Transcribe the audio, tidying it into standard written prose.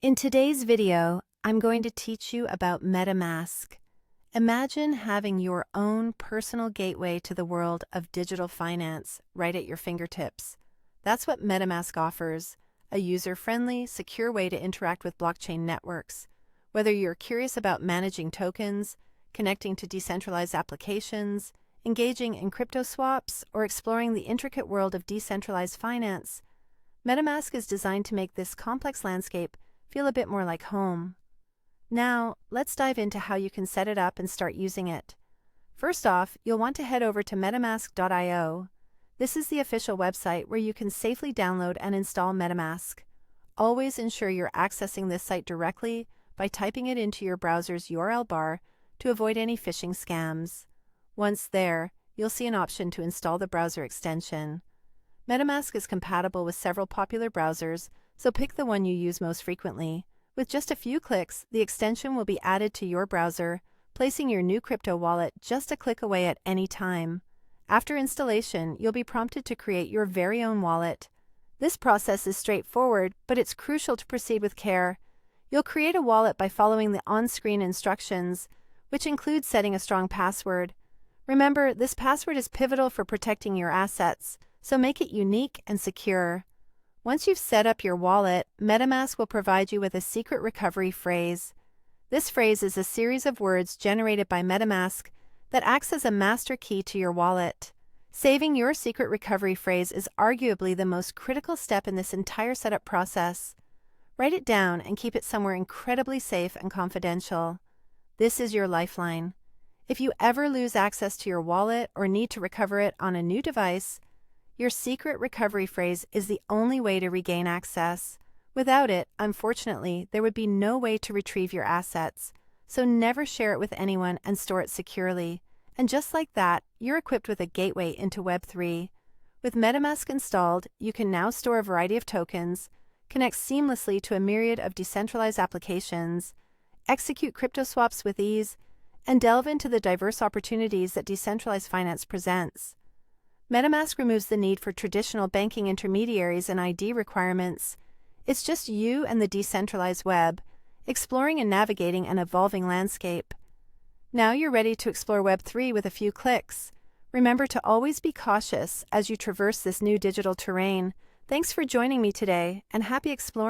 In today's video, I'm going to teach you about MetaMask. Imagine having your own personal gateway to the world of digital finance right at your fingertips. That's what MetaMask offers, a user-friendly, secure way to interact with blockchain networks. Whether you're curious about managing tokens, connecting to decentralized applications, engaging in crypto swaps, or exploring the intricate world of decentralized finance, MetaMask is designed to make this complex landscape feel a bit more like home. Now, let's dive into how you can set it up and start using it. First off, you'll want to head over to metamask.io. This is the official website where you can safely download and install MetaMask. Always ensure you're accessing this site directly by typing it into your browser's URL bar to avoid any phishing scams. Once there, you'll see an option to install the browser extension. MetaMask is compatible with several popular browsers, so pick the one you use most frequently. With just a few clicks, the extension will be added to your browser, placing your new crypto wallet just a click away at any time. After installation, you'll be prompted to create your very own wallet. This process is straightforward, but it's crucial to proceed with care. You'll create a wallet by following the on-screen instructions, which include setting a strong password. Remember, this password is pivotal for protecting your assets, so make it unique and secure. Once you've set up your wallet, MetaMask will provide you with a secret recovery phrase. This phrase is a series of words generated by MetaMask that acts as a master key to your wallet. Saving your secret recovery phrase is arguably the most critical step in this entire setup process. Write it down and keep it somewhere incredibly safe and confidential. This is your lifeline. If you ever lose access to your wallet or need to recover it on a new device, your secret recovery phrase is the only way to regain access. Without it, unfortunately, there would be no way to retrieve your assets, so never share it with anyone and store it securely. And just like that, you're equipped with a gateway into Web3. With MetaMask installed, you can now store a variety of tokens, connect seamlessly to a myriad of decentralized applications, execute crypto swaps with ease, and delve into the diverse opportunities that decentralized finance presents. MetaMask removes the need for traditional banking intermediaries and ID requirements. It's just you and the decentralized web, exploring and navigating an evolving landscape. Now you're ready to explore Web3 with a few clicks. Remember to always be cautious as you traverse this new digital terrain. Thanks for joining me today, and happy exploring.